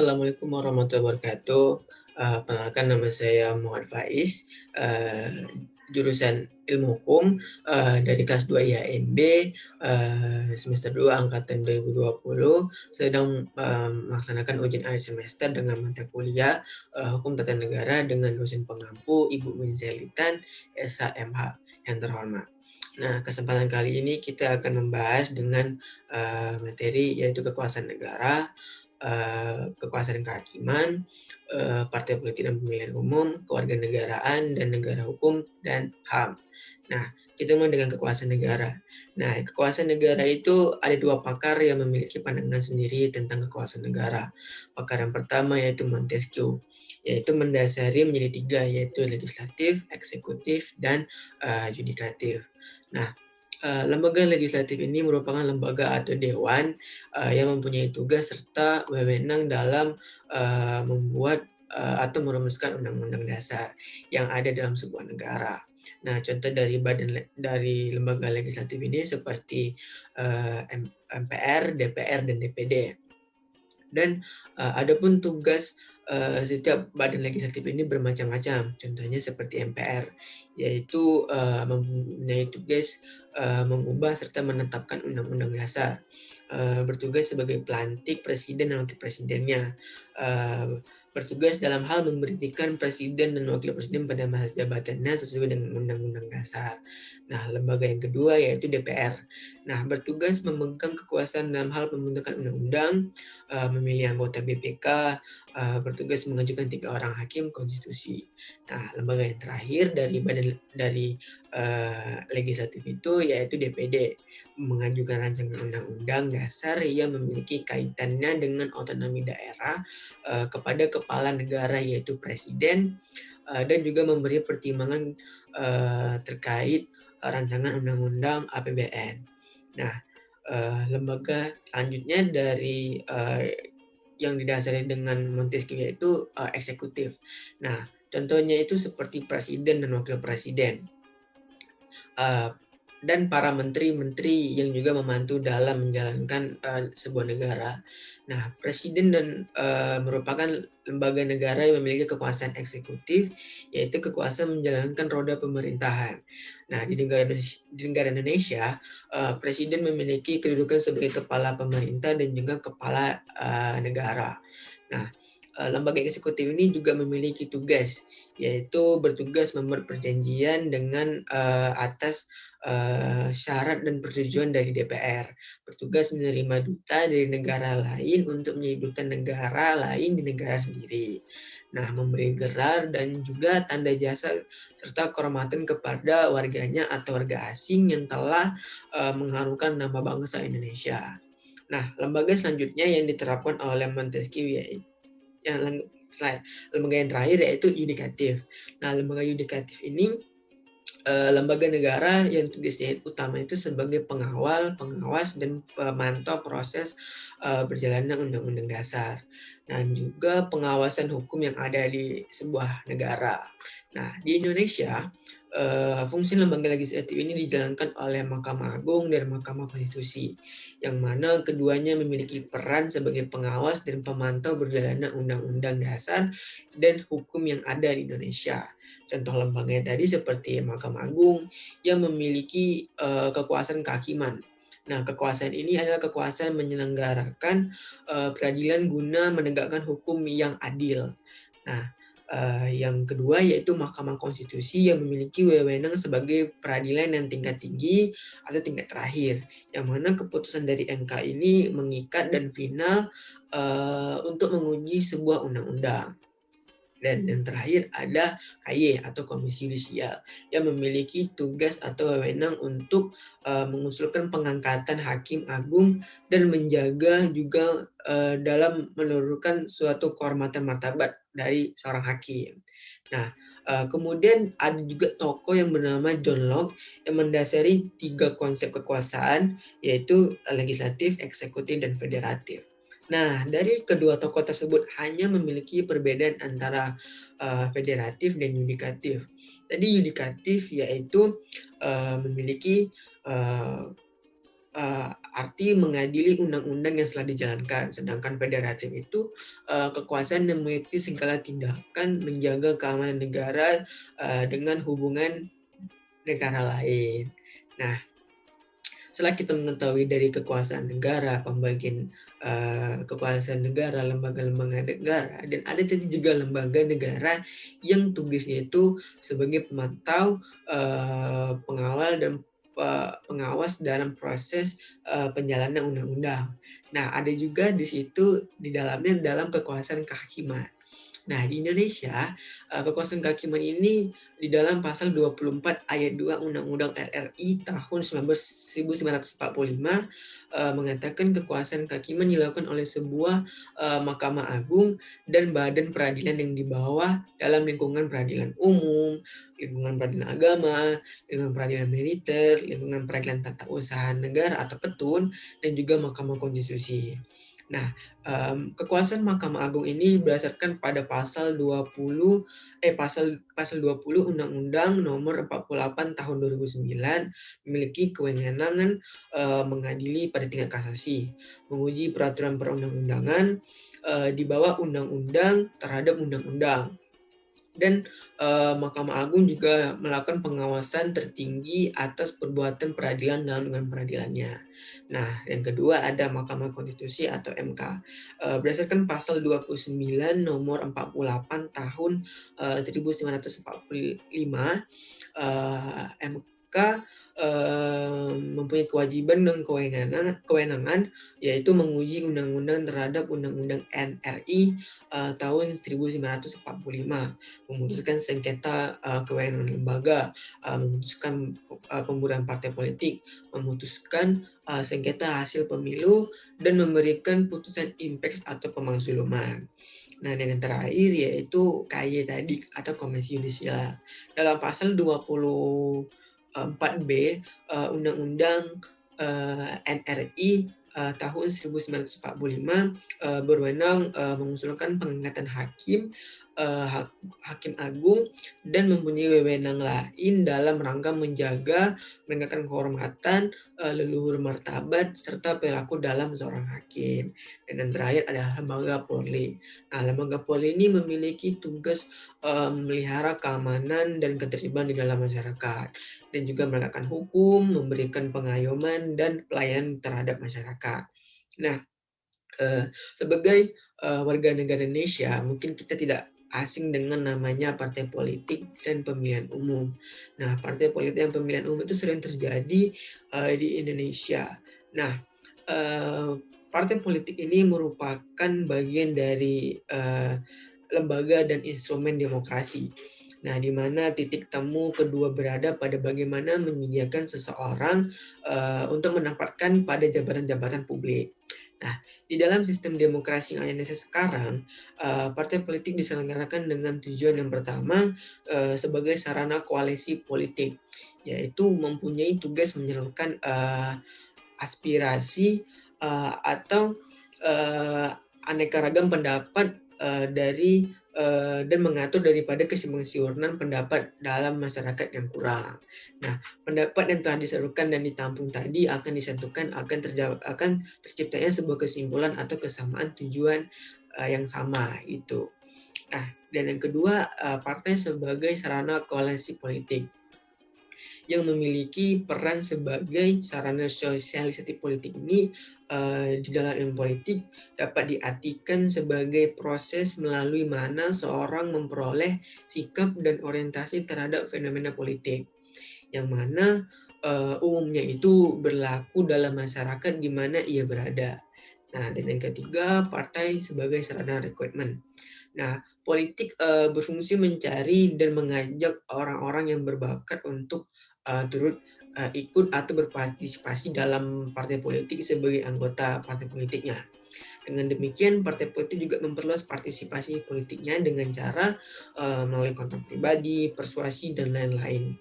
Assalamualaikum warahmatullahi wabarakatuh. Perkenalkan nama saya Muhammad Faiz, jurusan Ilmu Hukum, dari kelas 2 IAINB, semester 2 angkatan 2020, sedang melaksanakan ujian akhir semester dengan mata kuliah Hukum Tata Negara dengan dosen pengampu Ibu Minzalitan SHMH yang terhormat. Nah, kesempatan kali ini kita akan membahas dengan materi yaitu kekuasaan negara, kekuasaan kehakiman, partai politik dan pemilihan umum, kewarganegaraan dan negara hukum dan HAM. Nah, kita mulai dengan kekuasaan negara. Nah, kekuasaan negara itu ada dua pakar yang memiliki pandangan sendiri tentang kekuasaan negara. Pakar yang pertama yaitu Montesquieu, yaitu mendasari menjadi tiga, yaitu legislatif, eksekutif, dan yudikatif. Nah, lembaga legislatif ini merupakan lembaga atau dewan yang mempunyai tugas serta wewenang dalam membuat atau merumuskan undang-undang dasar yang ada dalam sebuah negara. Nah, contoh dari lembaga legislatif ini seperti MPR, DPR, dan DPD. Dan adapun tugas setiap badan legislatif ini bermacam-macam. Contohnya seperti MPR, yaitu mempunyai tugas mengubah serta menetapkan undang-undang dasar. Bertugas sebagai pelantik presiden dan wakil presidennya. Bertugas dalam hal memberhentikan presiden dan wakil presiden pada masa jabatannya sesuai dengan undang-undang dasar. Nah, lembaga yang kedua yaitu DPR. Nah, bertugas memegang kekuasaan dalam hal pembentukan undang-undang, memilih anggota BPK, bertugas mengajukan 3 orang hakim konstitusi. Nah, lembaga yang terakhir dari legislatif itu yaitu DPD, mengajukan rancangan undang-undang dasar yang memiliki kaitannya dengan otonomi daerah kepada kepala negara yaitu presiden, dan juga memberi pertimbangan terkait rancangan undang-undang APBN. Nah, lembaga selanjutnya dari yang didasari dengan Montesquieu yaitu eksekutif. Nah, contohnya itu seperti presiden dan wakil presiden. Dan para menteri-menteri yang juga membantu dalam menjalankan sebuah negara. Nah, presiden merupakan lembaga negara yang memiliki kekuasaan eksekutif, yaitu kekuasaan menjalankan roda pemerintahan. Nah, di negara Indonesia, presiden memiliki kedudukan sebagai kepala pemerintah dan juga kepala negara. Nah, lembaga eksekutif ini juga memiliki tugas, yaitu bertugas membuat perjanjian dengan atas syarat dan persetujuan dari DPR, bertugas menerima duta dari negara lain untuk menjadi duta negara lain di negara sendiri. Nah, memberi gelar dan juga tanda jasa serta kehormatan kepada warganya atau warga asing yang telah mengharumkan nama bangsa Indonesia. Nah, lembaga selanjutnya yang diterapkan oleh Montesquieu yaitu lembaga yang terakhir yaitu yudikatif. Nah, lembaga yudikatif ini lembaga negara yang tugasnya utama itu sebagai pengawal, pengawas, dan pemantau proses berjalannya undang-undang dasar, dan juga pengawasan hukum yang ada di sebuah negara. Nah, di Indonesia, fungsi lembaga legislatif ini dijalankan oleh Mahkamah Agung dan Mahkamah Konstitusi, yang mana keduanya memiliki peran sebagai pengawas dan pemantau berjalannya undang-undang dasar dan hukum yang ada di Indonesia. Contoh lembaganya tadi seperti Mahkamah Agung yang memiliki kekuasaan kehakiman. Nah, kekuasaan ini adalah kekuasaan menyelenggarakan peradilan guna menegakkan hukum yang adil. Nah, yang kedua yaitu Mahkamah Konstitusi yang memiliki wewenang sebagai peradilan yang tingkat tinggi atau tingkat terakhir, yang mana keputusan dari MK ini mengikat dan final untuk menguji sebuah undang-undang. Dan yang terakhir ada KY atau Komisi Yudisial yang memiliki tugas atau wewenang untuk mengusulkan pengangkatan hakim agung dan menjaga juga dalam menurunkan suatu kehormatan martabat dari seorang hakim. Nah, kemudian ada juga tokoh yang bernama John Locke yang mendasari 3 konsep kekuasaan, yaitu legislatif, eksekutif, dan federatif. Nah, dari kedua tokoh tersebut hanya memiliki perbedaan antara federatif dan yudikatif. Tadi yudikatif yaitu memiliki arti mengadili undang-undang yang telah dijalankan. Sedangkan federatif itu kekuasaan yang mengikuti segala tindakan menjaga keamanan negara dengan hubungan negara lain. Nah, setelah kita mengetahui dari kekuasaan negara, pembagian kekuasaan negara, lembaga-lembaga negara, dan ada tadi juga lembaga negara yang tugasnya itu sebagai pemantau, pengawal dan pengawas dalam proses penjalanan undang-undang. Nah, ada juga di situ di dalamnya dalam kekuasaan kehakiman. Nah, di Indonesia, kekuasaan kehakiman ini di dalam pasal 24 ayat 2 Undang-Undang RRI tahun 1945 mengatakan kekuasaan kehakiman dilakukan oleh sebuah Mahkamah Agung dan badan peradilan yang di bawah dalam lingkungan peradilan umum, lingkungan peradilan agama, lingkungan peradilan militer, lingkungan peradilan tata usaha negara atau petun, dan juga Mahkamah Konstitusi. Nah, kekuasaan Mahkamah Agung ini berdasarkan pada pasal 20 Undang-Undang Nomor 48 Tahun 2009 memiliki kewenangan mengadili pada tingkat kasasi, menguji peraturan perundang-undangan di bawah undang-undang terhadap undang-undang. Dan Mahkamah Agung juga melakukan pengawasan tertinggi atas perbuatan peradilan dalam dengan peradilannya. Nah, yang kedua ada Mahkamah Konstitusi atau MK. Berdasarkan pasal 29 nomor 48 tahun 1945, MK mempunyai kewajiban dan kewenangan yaitu menguji undang-undang terhadap Undang-Undang NRI tahun 1945, memutuskan sengketa kewenangan lembaga, memutuskan pembubaran partai politik, memutuskan sengketa hasil pemilu, dan memberikan putusan impact atau pemakzuluman. Nah, dan yang terakhir yaitu KY tadi atau Komisi Yudisial. Dalam pasal 24B Undang-Undang NRI tahun 1945 berwenang mengusulkan pengangkatan hakim agung dan mempunyai wewenang lain dalam rangka menjaga, menegakkan kehormatan, leluhur martabat, serta perilaku dalam seorang hakim. Dan yang terakhir adalah lembaga Polri. Nah, lembaga Polri ini memiliki tugas memelihara keamanan dan ketertiban di dalam masyarakat, dan juga menegakkan hukum, memberikan pengayoman dan pelayanan terhadap masyarakat. Nah, sebagai warga negara Indonesia, mungkin kita tidak asing dengan namanya partai politik dan pemilihan umum. Nah, partai politik dan pemilihan umum itu sering terjadi di Indonesia. Nah, partai politik ini merupakan bagian dari lembaga dan instrumen demokrasi. Nah, di mana titik temu kedua berada pada bagaimana menyediakan seseorang untuk menempatkan pada jabatan-jabatan publik. Nah, di dalam sistem demokrasi yang ada di Indonesia sekarang, partai politik diselenggarakan dengan tujuan yang pertama sebagai sarana koalisi politik, yaitu mempunyai tugas menyalurkan aspirasi atau aneka ragam pendapat dari dan mengatur daripada kesimpang-siuran pendapat dalam masyarakat yang kurang. Nah, pendapat yang telah disalurkan dan ditampung tadi akan disatukan, akan terciptanya sebuah kesimpulan atau kesamaan tujuan yang sama itu. Nah, dan yang kedua, partai sebagai sarana koalisi politik yang memiliki peran sebagai sarana sosialisasi politik ini di dalam ilmu politik dapat diartikan sebagai proses melalui mana seorang memperoleh sikap dan orientasi terhadap fenomena politik, yang mana umumnya itu berlaku dalam masyarakat di mana ia berada. Nah, dan yang ketiga, partai sebagai sarana rekrutmen. Nah, politik berfungsi mencari dan mengajak orang-orang yang berbakat untuk turut ikut atau berpartisipasi dalam partai politik sebagai anggota partai politiknya. Dengan demikian, partai politik juga memperluas partisipasi politiknya dengan cara melalui kontak pribadi, persuasi, dan lain-lain.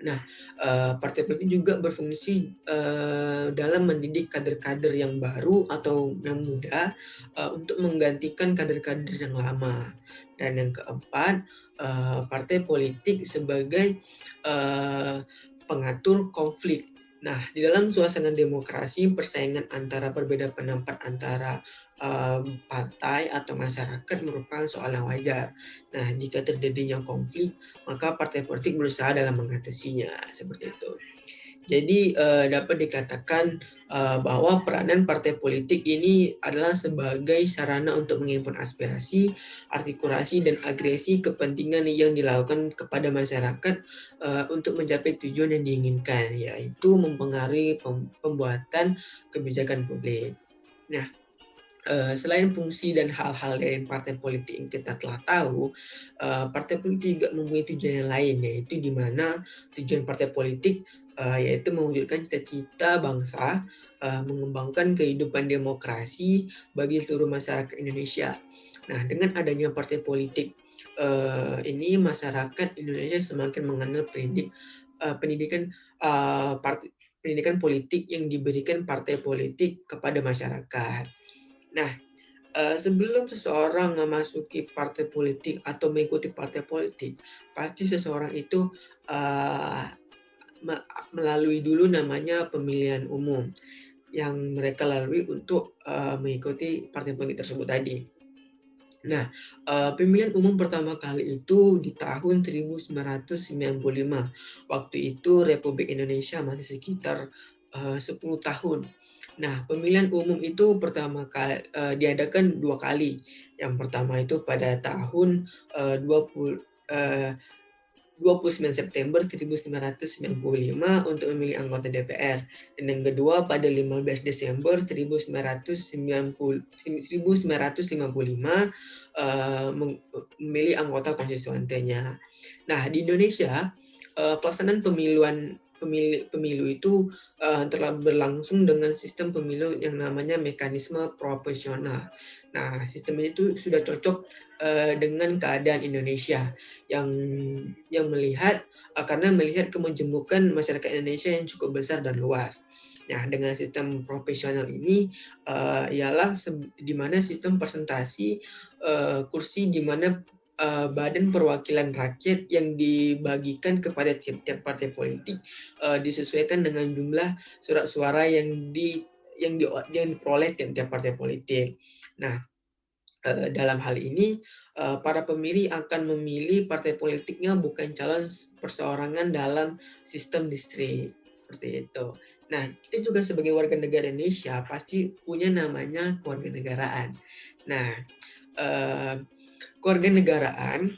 Nah, partai politik juga berfungsi dalam mendidik kader-kader yang baru atau yang muda untuk menggantikan kader-kader yang lama. Dan yang keempat, partai politik sebagai pengatur konflik Nah, di dalam suasana demokrasi, persaingan antara berbeda pendapat antara partai atau masyarakat merupakan soal yang wajar. Nah, jika terjadinya konflik, maka partai politik berusaha dalam mengatasinya, seperti itu. Jadi dapat dikatakan bahwa peranan partai politik ini adalah sebagai sarana untuk menghimpun aspirasi, artikulasi, dan agresi kepentingan yang dilakukan kepada masyarakat untuk mencapai tujuan yang diinginkan, yaitu mempengaruhi pembuatan kebijakan publik. Nah, selain fungsi dan hal-hal dari partai politik yang kita telah tahu, partai politik juga mempunyai tujuan yang lain, yaitu di mana tujuan partai politik yaitu mewujudkan cita-cita bangsa, mengembangkan kehidupan demokrasi bagi seluruh masyarakat Indonesia. Nah, dengan adanya partai politik ini masyarakat Indonesia semakin mengenal pendidikan pendidikan politik yang diberikan partai politik kepada masyarakat. Nah, sebelum seseorang memasuki partai politik atau mengikuti partai politik, pasti seseorang itu eee, melalui dulu namanya pemilihan umum, yang mereka lalui untuk mengikuti partai politik tersebut tadi. Nah, pemilihan umum pertama kali itu di tahun 1995. Waktu itu Republik Indonesia masih sekitar 10 tahun. Nah, pemilihan umum itu diadakan 2 kali. Yang pertama itu pada tahun, eee, 20 eee, 29 September 1995 untuk memilih anggota DPR, dan yang kedua pada 15 Desember 1955 memilih anggota konstituante-nya. Nah, di Indonesia, pelaksanaan pemilu itu telah berlangsung dengan sistem pemilu yang namanya mekanisme proporsional. Nah, sistem ini tuh sudah cocok dengan keadaan Indonesia yang karena melihat kemajemukan masyarakat Indonesia yang cukup besar dan luas. Nah, dengan sistem profesional ini ialah di mana sistem presentasi kursi di mana badan perwakilan rakyat yang dibagikan kepada tiap-tiap partai politik disesuaikan dengan jumlah surat suara yang diperoleh tiap-tiap partai politik. Nah, dalam hal ini, para pemilih akan memilih partai politiknya bukan calon perseorangan dalam sistem distrik, seperti itu. Nah, kita juga sebagai warga negara Indonesia pasti punya namanya kewarganegaraan. Nah, eee, kewarganegaraan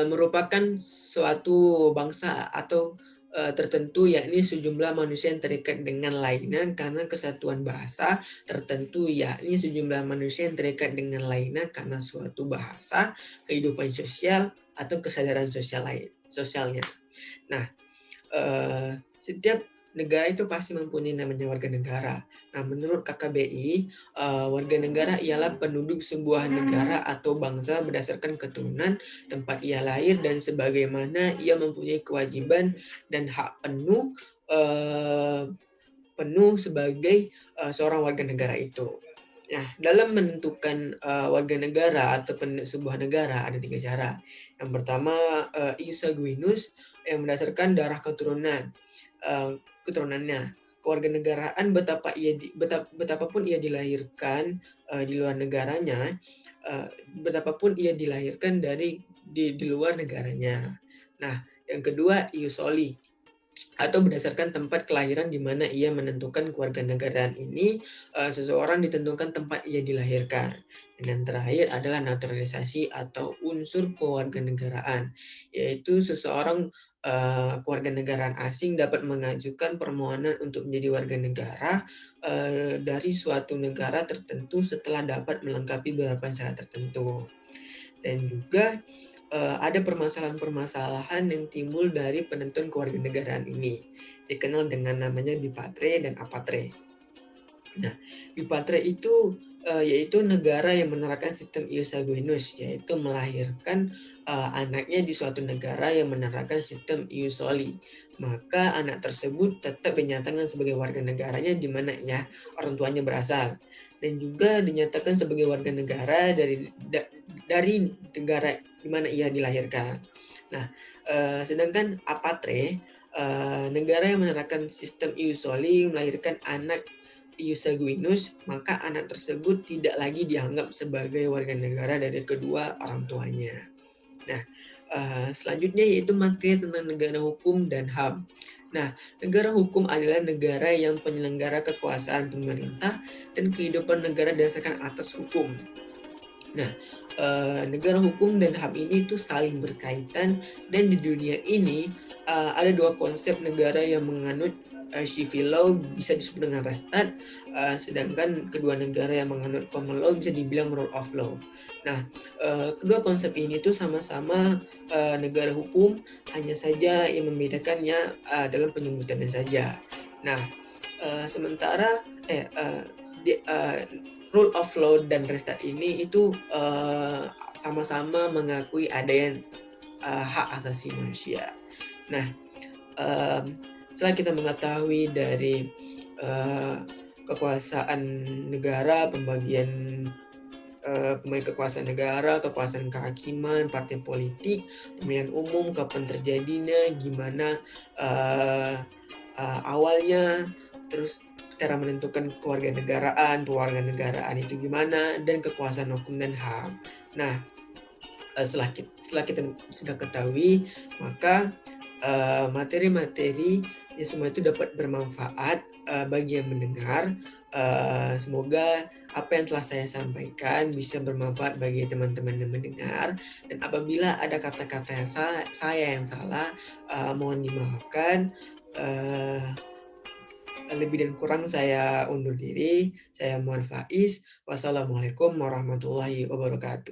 merupakan suatu bangsa atau tertentu, yakni sejumlah manusia yang terikat dengan lainnya karena kesatuan bahasa tertentu, yakni sejumlah manusia yang terikat dengan lainnya karena suatu bahasa, kehidupan sosial, atau kesadaran sosialnya. Nah, setiap negara itu pasti mempunyai namanya warga negara. Nah, menurut KKBI, warga negara ialah penduduk sebuah negara atau bangsa berdasarkan keturunan, tempat ia lahir, dan sebagaimana ia mempunyai kewajiban dan hak penuh sebagai seorang warga negara itu. Nah, dalam menentukan warga negara atau sebuah negara ada 3 cara. Yang pertama, ius sanguinis yang berdasarkan darah keturunannya. Kewarganegaraan betapapun ia dilahirkan di luar negaranya, betapapun ia dilahirkan di luar negaranya. Nah, yang kedua ius soli atau berdasarkan tempat kelahiran di mana ia menentukan kewarganegaraan ini, seseorang ditentukan tempat ia dilahirkan. Dan yang terakhir adalah naturalisasi atau unsur kewarganegaraan, yaitu seseorang kewarganegaraan asing dapat mengajukan permohonan untuk menjadi warga negara dari suatu negara tertentu setelah dapat melengkapi beberapa syarat tertentu. Dan juga ada permasalahan-permasalahan yang timbul dari penentuan kewarganegaraan ini, dikenal dengan namanya bipatre dan apatre. Nah, bipatre itu yaitu negara yang menerapkan sistem ius sanguinis, yaitu melahirkan anaknya di suatu negara yang menerapkan sistem ius soli. Maka anak tersebut tetap dinyatakan sebagai warga negaranya di mana orang tuanya berasal, dan juga dinyatakan sebagai warga negara dari negara di mana ia dilahirkan. Nah, sedangkan apatre negara yang menerapkan sistem ius soli melahirkan anak ius sanguinis, maka anak tersebut tidak lagi dianggap sebagai warga negara dari kedua orang tuanya. Nah, selanjutnya yaitu materi tentang negara hukum dan HAM. Nah, negara hukum adalah negara yang penyelenggara kekuasaan pemerintah dan kehidupan negara berdasarkan atas hukum. Nah, negara hukum dan HAM ini tuh saling berkaitan, dan di dunia ini, ada 2 konsep negara yang menganut, civil law bisa disebut dengan Restat, sedangkan kedua negara yang menganut common law bisa dibilang rule of law. Nah, kedua konsep ini tuh sama-sama, negara hukum, hanya saja yang membedakannya, dalam penyebutannya saja. Nah, sementara rule of law dan Restat ini itu, sama-sama mengakui adanya, hak asasi manusia. Nah, mmm, setelah kita mengetahui dari, eee, kekuasaan negara, pembagian kekuasaan negara, kekuasaan kehakiman, partai politik, pemilihan umum, kapan terjadinya, gimana, eee eee, awalnya, terus cara menentukan kewarganegaraan itu gimana, dan kekuasaan hukum dan HAM. Nah, setelah kita sudah ketahui, maka, materi-materi ya semua itu dapat bermanfaat, bagi yang mendengar. Semoga apa yang telah saya sampaikan bisa bermanfaat bagi teman-teman yang mendengar, dan apabila ada kata-kata yang saya yang salah, mohon dimaafkan. Eee, Lebih dan kurang saya undur diri. Saya Muhammad Faiz. Wassalamualaikum warahmatullahi wabarakatuh.